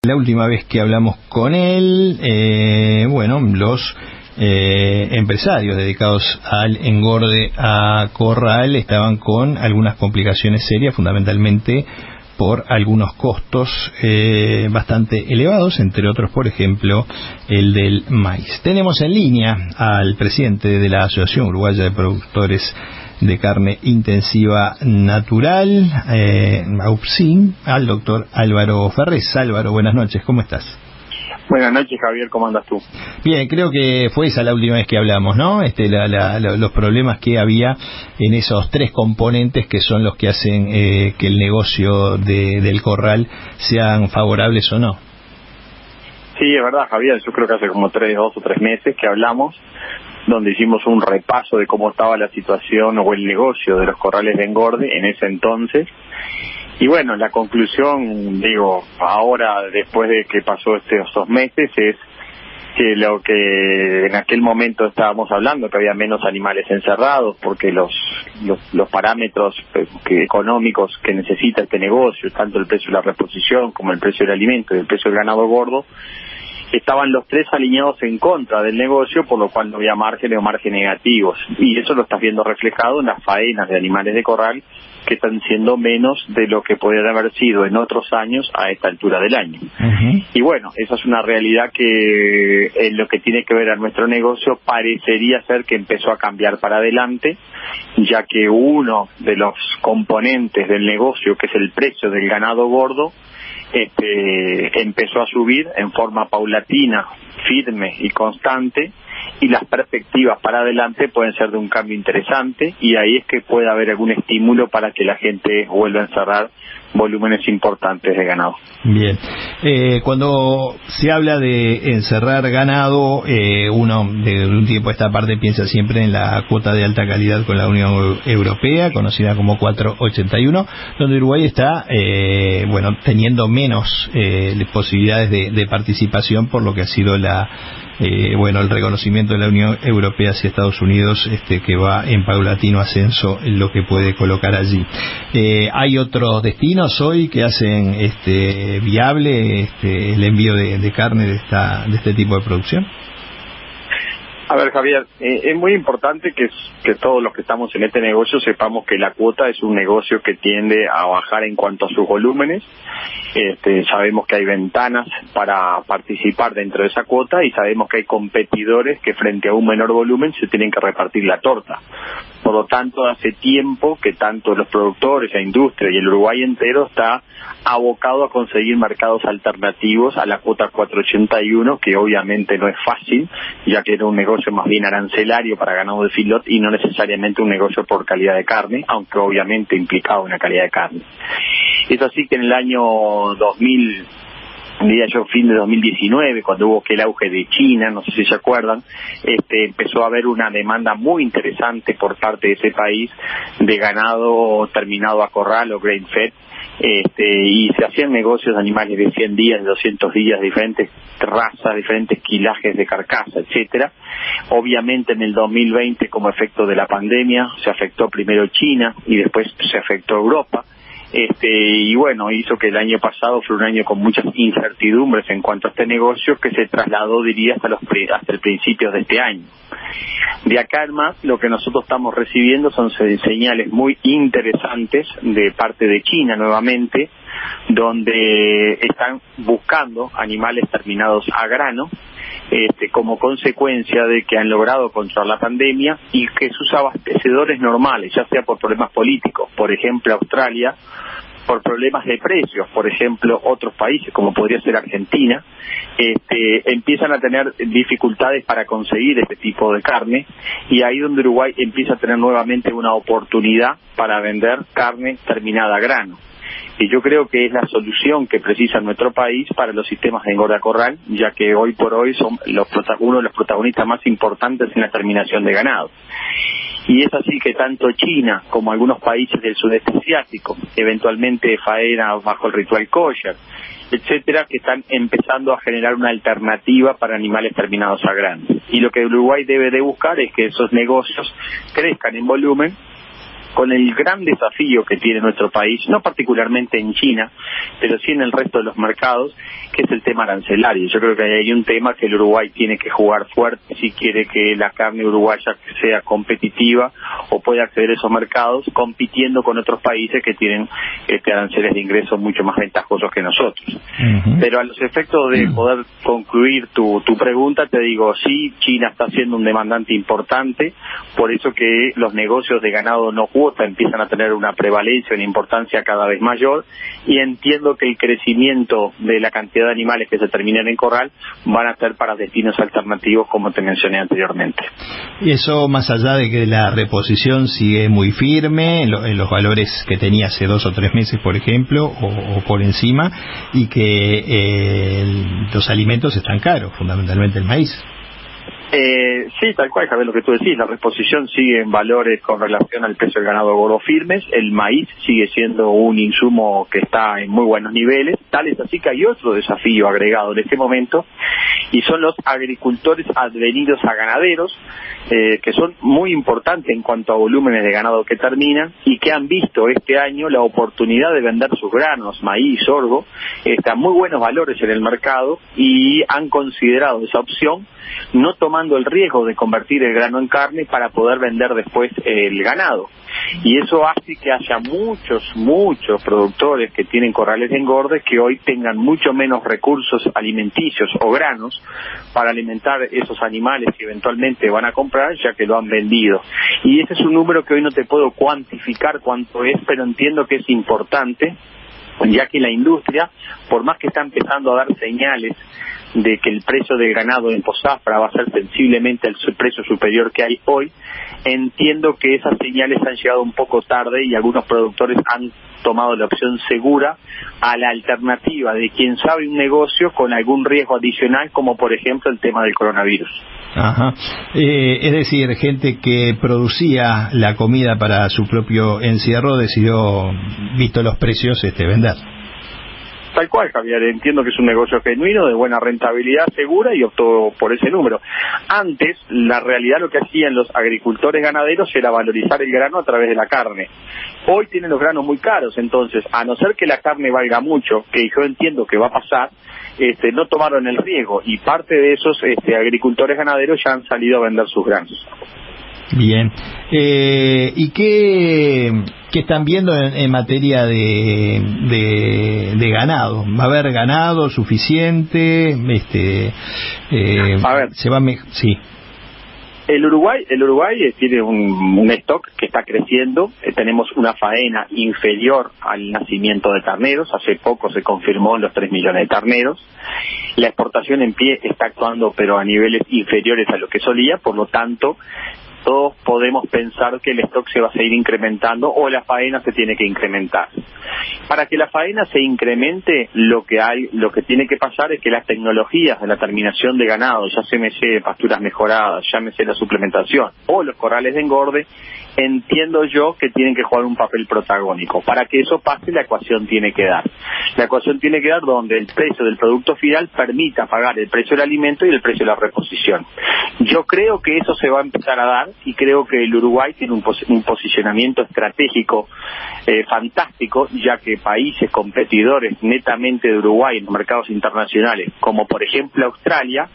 la última vez que hablamos con él, los empresarios dedicados al engorde a corral estaban con algunas complicaciones serias, fundamentalmente por algunos costos bastante elevados, entre otros, por ejemplo, el del maíz. Tenemos en línea al presidente de la Asociación Uruguaya de Productores de Carne Intensiva Natural, AUPSIN, al doctor Álvaro Ferrés. Álvaro, buenas noches, ¿cómo estás? Buenas noches, Javier, ¿cómo andas tú? Bien, creo que fue esa la última vez que hablamos, ¿no? Los problemas que había en esos tres componentes que son los que hacen que el negocio del corral sean favorables o no. Sí, es verdad, Javier, yo creo que hace como 2 o 3 meses que hablamos, donde hicimos un repaso de cómo estaba la situación o el negocio de los corrales de engorde en ese entonces. Y bueno, la conclusión, ahora, después de que pasó estos 2 meses, es que lo que en aquel momento estábamos hablando, que había menos animales encerrados, porque los parámetros económicos que necesita este negocio, tanto el precio de la reposición como el precio del alimento y el precio del ganado gordo, estaban los tres alineados en contra del negocio, por lo cual no había márgenes o márgenes negativos. Y eso lo estás viendo reflejado en las faenas de animales de corral, que están siendo menos de lo que podrían haber sido en otros años a esta altura del año. Uh-huh. Y bueno, esa es una realidad que en lo que tiene que ver a nuestro negocio parecería ser que empezó a cambiar para adelante, ya que uno de los componentes del negocio, que es el precio del ganado gordo, empezó a subir en forma paulatina, firme y constante, y las perspectivas para adelante pueden ser de un cambio interesante, y ahí es que puede haber algún estímulo para que la gente vuelva a encerrar volúmenes importantes de ganado. Bien, cuando se habla de encerrar ganado, uno de un tiempo a esta parte piensa siempre en la cuota de alta calidad con la Unión Europea, conocida como 481, donde Uruguay está teniendo menos posibilidades de participación por lo que ha sido el reconocimiento de la Unión Europea hacia Estados Unidos, que va en paulatino ascenso en lo que puede colocar allí. Hay otros destinos hoy que hacen viable el envío de carne de este tipo de producción. A ver, Javier, es muy importante que todos los que estamos en este negocio sepamos que la cuota es un negocio que tiende a bajar en cuanto a sus volúmenes. Sabemos que hay ventanas para participar dentro de esa cuota, y sabemos que hay competidores que frente a un menor volumen se tienen que repartir la torta. Por lo tanto, hace tiempo que tanto los productores, la industria y el Uruguay entero está abocado a conseguir mercados alternativos a la cuota 481, que obviamente no es fácil, ya que era un negocio más bien arancelario para ganado de filot y no necesariamente un negocio por calidad de carne, aunque obviamente implicaba una calidad de carne. Es así que en el año 2000, fin de 2019, cuando hubo el auge de China, no sé si se acuerdan, empezó a haber una demanda muy interesante por parte de ese país de ganado terminado a corral o grain fed, y se hacían negocios de animales de 100 días, de 200 días, diferentes razas, diferentes quilajes de carcasa, etcétera. Obviamente en el 2020, como efecto de la pandemia, se afectó primero China y después se afectó Europa. Hizo que el año pasado fue un año con muchas incertidumbres en cuanto a este negocio, que se trasladó, diría, hasta el principio de este año. De acá en más, lo que nosotros estamos recibiendo son señales muy interesantes de parte de China nuevamente, donde están buscando animales terminados a grano, como consecuencia de que han logrado controlar la pandemia, y que sus abastecedores normales, ya sea por problemas políticos, por ejemplo Australia, por problemas de precios, por ejemplo otros países como podría ser Argentina, empiezan a tener dificultades para conseguir este tipo de carne, y ahí donde Uruguay empieza a tener nuevamente una oportunidad para vender carne terminada a grano. Y yo creo que es la solución que precisa nuestro país para los sistemas de engorda corral, ya que hoy por hoy son uno de los protagonistas más importantes en la terminación de ganado. Y es así que tanto China como algunos países del sudeste asiático, eventualmente faena bajo el ritual kosher, etcétera, que están empezando a generar una alternativa para animales terminados a grano. Y lo que Uruguay debe de buscar es que esos negocios crezcan en volumen, con el gran desafío que tiene nuestro país, no particularmente en China, pero sí en el resto de los mercados, que es el tema arancelario. Yo creo que hay un tema que el Uruguay tiene que jugar fuerte si quiere que la carne uruguaya sea competitiva o pueda acceder a esos mercados compitiendo con otros países que tienen aranceles de ingreso mucho más ventajosos que nosotros. Pero a los efectos de poder concluir tu pregunta, te digo, sí, China está siendo un demandante importante, por eso que los negocios de ganado no cuota empiezan a tener una prevalencia, una importancia cada vez mayor, y entiendo que el crecimiento de la cantidad de animales que se terminan en corral van a ser para destinos alternativos, como te mencioné anteriormente. Y eso más allá de que la reposición sigue muy firme en los valores que tenía hace 2 o 3 meses, por ejemplo, o por encima, y que los alimentos están caros, fundamentalmente el maíz. Sí, tal cual, Javier, lo que tú decís, la reposición sigue en valores con relación al precio del ganado gordo firmes, el maíz sigue siendo un insumo que está en muy buenos niveles, tal es así que hay otro desafío agregado en este momento, y son los agricultores advenidos a ganaderos, que son muy importantes en cuanto a volúmenes de ganado que terminan, y que han visto este año la oportunidad de vender sus granos, maíz, sorgo, a muy buenos valores en el mercado, y han considerado esa opción, no tomando el riesgo de convertir el grano en carne para poder vender después el ganado. Y eso hace que haya muchos productores que tienen corrales de engorde que hoy tengan mucho menos recursos alimenticios o granos para alimentar esos animales que eventualmente van a comprar, ya que lo han vendido. Y ese es un número que hoy no te puedo cuantificar cuánto es, pero entiendo que es importante, ya que la industria, por más que está empezando a dar señales de que el precio del ganado en posafra va a ser sensiblemente el precio superior que hay hoy, entiendo que esas señales han llegado un poco tarde y algunos productores han tomado la opción segura a la alternativa de quien sabe un negocio con algún riesgo adicional, como por ejemplo el tema del coronavirus. Ajá. Es decir, gente que producía la comida para su propio encierro decidió, visto los precios, vender. Tal cual, Javier, entiendo que es un negocio genuino, de buena rentabilidad segura, y optó por ese número. Antes, la realidad, lo que hacían los agricultores ganaderos era valorizar el grano a través de la carne. Hoy tienen los granos muy caros, entonces, a no ser que la carne valga mucho, que yo entiendo que va a pasar, no tomaron el riesgo, y parte de esos agricultores ganaderos ya han salido a vender sus granos. Bien. ¿Y qué están viendo en materia de ganado? ¿Va a haber ganado suficiente? A ver, sí. El Uruguay tiene un stock que está creciendo. Tenemos una faena inferior al nacimiento de terneros. Hace poco se confirmó los 3 millones de terneros. La exportación en pie está actuando, pero a niveles inferiores a lo que solía, por lo tanto todos podemos pensar que el stock se va a seguir incrementando o la faena se tiene que incrementar. Para que la faena se incremente, lo que tiene que pasar es que las tecnologías de la terminación de ganado, ya llámese pasturas mejoradas, llámese la suplementación o los corrales de engorde, entiendo yo que tienen que jugar un papel protagónico. Para que eso pase, la ecuación tiene que dar. La ecuación tiene que dar donde el precio del producto final permita pagar el precio del alimento y el precio de la reposición. Yo creo que eso se va a empezar a dar, y creo que el Uruguay tiene un posicionamiento estratégico fantástico, ya que países competidores netamente de Uruguay en los mercados internacionales, como por ejemplo Australia,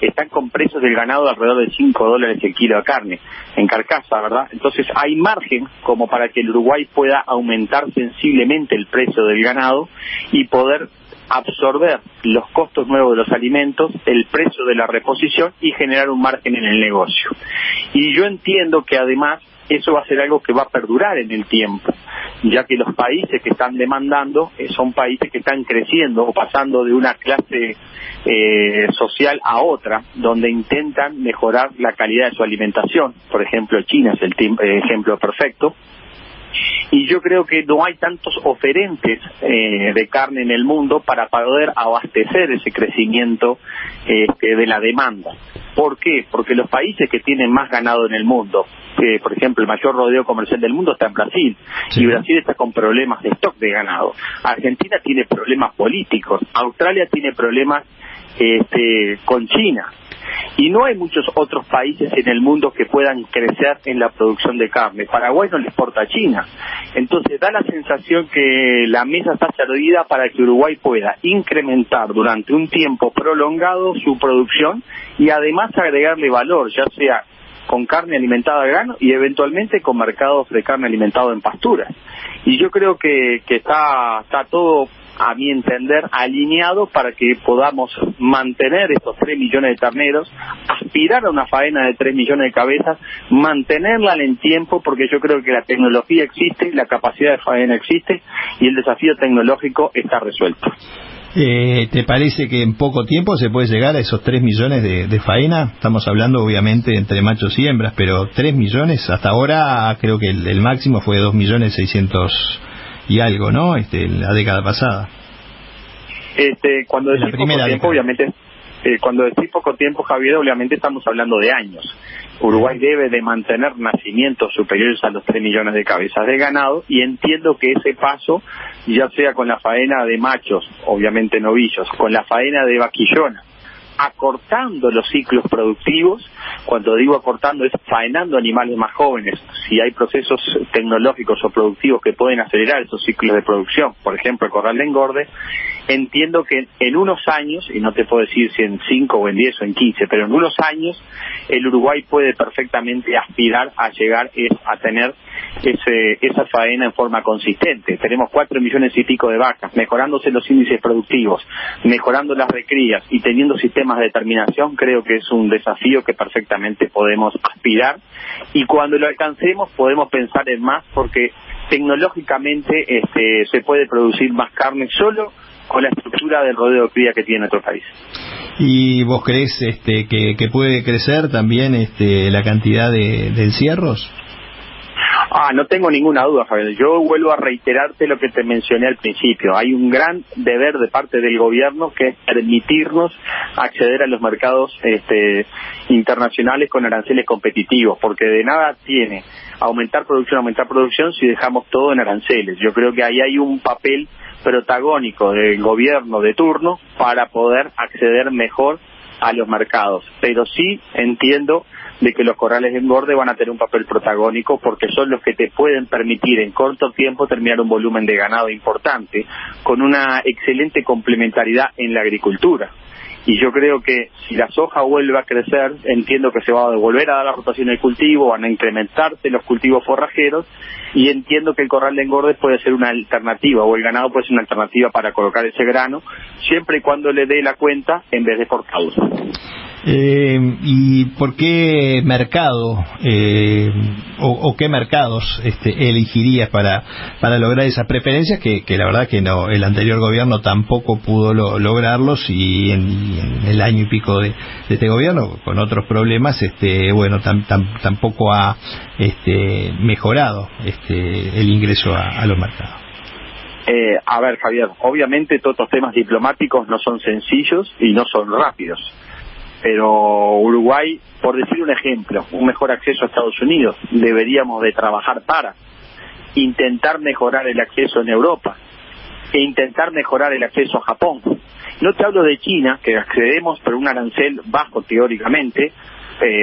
están con precios del ganado de alrededor de $5 el kilo de carne, en carcasa, ¿verdad? Entonces hay margen como para que el Uruguay pueda aumentar sensiblemente el precio del ganado y poder absorber los costos nuevos de los alimentos, el precio de la reposición y generar un margen en el negocio. Y yo entiendo que además eso va a ser algo que va a perdurar en el tiempo, ya que los países que están demandando son países que están creciendo o pasando de una clase social a otra, donde intentan mejorar la calidad de su alimentación. Por ejemplo, China es el ejemplo perfecto. Y yo creo que no hay tantos oferentes de carne en el mundo para poder abastecer ese crecimiento de la demanda. ¿Por qué? Porque los países que tienen más ganado en el mundo, por ejemplo, el mayor rodeo comercial del mundo está en Brasil, sí. Y Brasil está con problemas de stock de ganado. Argentina tiene problemas políticos, Australia tiene problemas con China. y no hay muchos otros países en el mundo que puedan crecer en la producción de carne. Paraguay no le exporta a China, entonces da la sensación que la mesa está servida para que Uruguay pueda incrementar durante un tiempo prolongado su producción y además agregarle valor, ya sea con carne alimentada a grano y eventualmente con mercados de carne alimentada en pasturas. Y yo creo que está todo, a mi entender, alineado para que podamos mantener estos 3 millones de terneros, aspirar a una faena de 3 millones de cabezas, mantenerla en el tiempo, porque yo creo que la tecnología existe, la capacidad de faena existe y el desafío tecnológico está resuelto. ¿Te parece que en poco tiempo se puede llegar a esos 3 millones de faena? Estamos hablando obviamente entre machos y hembras, pero 3 millones, hasta ahora creo que el máximo fue 2.600.000 y algo, ¿no? La década pasada. Cuando decís poco tiempo, obviamente, cuando decís poco tiempo, Javier, obviamente estamos hablando de años. Uruguay debe de mantener nacimientos superiores a los 3 millones de cabezas de ganado, y entiendo que ese paso, ya sea con la faena de machos, obviamente novillos, con la faena de vaquillona, acortando los ciclos productivos. Cuando digo acortando es faenando animales más jóvenes. Si hay procesos tecnológicos o productivos que pueden acelerar esos ciclos de producción, por ejemplo el corral de engorde, entiendo que en unos años, y no te puedo decir si en 5 o en 10 o en 15, pero en unos años el Uruguay puede perfectamente aspirar a llegar a tener esa faena en forma consistente. Tenemos 4 millones y pico de vacas, mejorándose los índices productivos, mejorando las recrías y teniendo sistemas de terminación. Creo que es un desafío que perfectamente podemos aspirar, y cuando lo alcancemos podemos pensar en más, porque tecnológicamente se puede producir más carne solo con la estructura del rodeo de cría que tiene nuestro país. ¿Y vos crees que puede crecer también la cantidad de encierros? No tengo ninguna duda, Javier. Yo vuelvo a reiterarte lo que te mencioné al principio. Hay un gran deber de parte del gobierno, que es permitirnos acceder a los mercados internacionales con aranceles competitivos, porque de nada tiene aumentar producción si dejamos todo en aranceles. Yo creo que ahí hay un papel protagónico del gobierno de turno para poder acceder mejor a los mercados, pero sí entiendo de que los corrales de engorde van a tener un papel protagónico, porque son los que te pueden permitir en corto tiempo terminar un volumen de ganado importante con una excelente complementariedad en la agricultura. Y yo creo que si la soja vuelve a crecer, entiendo que se va a volver a dar la rotación del cultivo, van a incrementarse los cultivos forrajeros, y entiendo que el corral de engorde puede ser una alternativa, o el ganado puede ser una alternativa para colocar ese grano, siempre y cuando le dé la cuenta en vez de exportarlo. ¿Y por qué mercado o qué mercados elegirías para lograr esas preferencias que la verdad que no, el anterior gobierno tampoco pudo lograrlos, y en el año y pico de este gobierno, con otros problemas, tampoco ha mejorado el ingreso a los mercados? A ver, Javier, obviamente todos los temas diplomáticos no son sencillos y no son rápidos, pero Uruguay, por decir un ejemplo, un mejor acceso a Estados Unidos, deberíamos de trabajar para intentar mejorar el acceso en Europa e intentar mejorar el acceso a Japón. No te hablo de China, que accedemos por un arancel bajo teóricamente,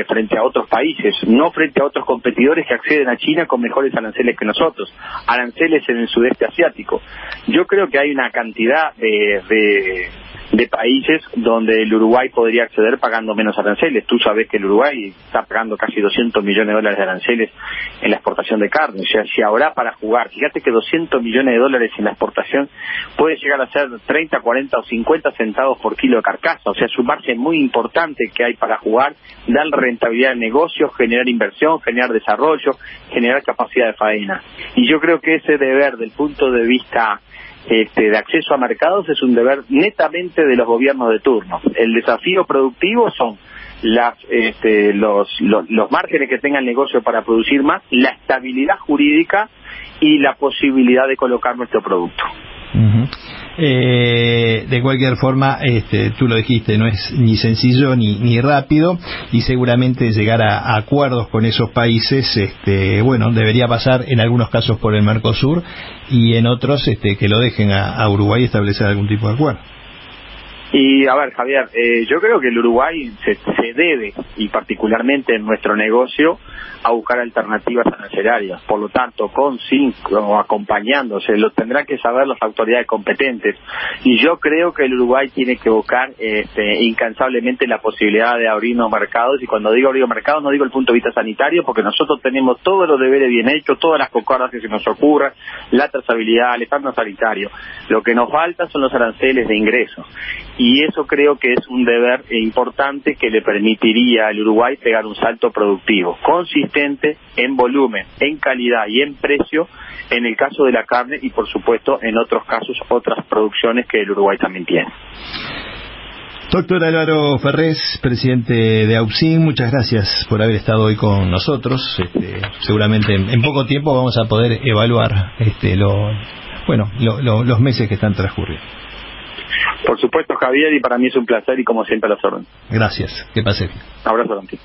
frente a otros países, no frente a otros competidores que acceden a China con mejores aranceles que nosotros, aranceles en el sudeste asiático. Yo creo que hay una cantidad de países donde el Uruguay podría acceder pagando menos aranceles. Tú sabes que el Uruguay está pagando casi 200 millones de dólares de aranceles en la exportación de carne. O sea, si habrá para jugar, fíjate que 200 millones de dólares en la exportación puede llegar a ser 30, 40 o 50 centavos por kilo de carcasa. O sea, es un margen muy importante que hay para jugar, dar rentabilidad al negocio, generar inversión, generar desarrollo, generar capacidad de faena. Y yo creo que ese deber, del punto de vista de acceso a mercados, es un deber netamente de los gobiernos de turno. El desafío productivo son los márgenes que tenga el negocio para producir más, la estabilidad jurídica y la posibilidad de colocar nuestro producto. Uh-huh. De cualquier forma, tú lo dijiste, no es ni sencillo ni rápido, y seguramente llegar a acuerdos con esos países, debería pasar en algunos casos por el Mercosur, y en otros que lo dejen a Uruguay establecer algún tipo de acuerdo. Y a ver, Javier, yo creo que el Uruguay se debe, y particularmente en nuestro negocio, a buscar alternativas arancelarias. Por lo tanto, con o acompañándose, lo tendrán que saber las autoridades competentes. Y yo creo que el Uruguay tiene que buscar incansablemente la posibilidad de abrir nuevos mercados. Y cuando digo abrir mercados, no digo el punto de vista sanitario, porque nosotros tenemos todos los deberes bien hechos, todas las cocordas que se nos ocurran, la trazabilidad, el estándar sanitario. Lo que nos falta son los aranceles de ingreso. Y eso creo que es un deber importante que le permitiría al Uruguay pegar un salto productivo, consistente en volumen, en calidad y en precio, en el caso de la carne y por supuesto en otros casos, otras producciones que el Uruguay también tiene. Doctor Álvaro Ferrés, presidente de AUPSIN, muchas gracias por haber estado hoy con nosotros. Seguramente en poco tiempo vamos a poder evaluar los meses que están transcurriendo. Por supuesto, Javier, y para mí es un placer y como siempre a las órdenes. Gracias, que pase bien. Abrazo, Dante.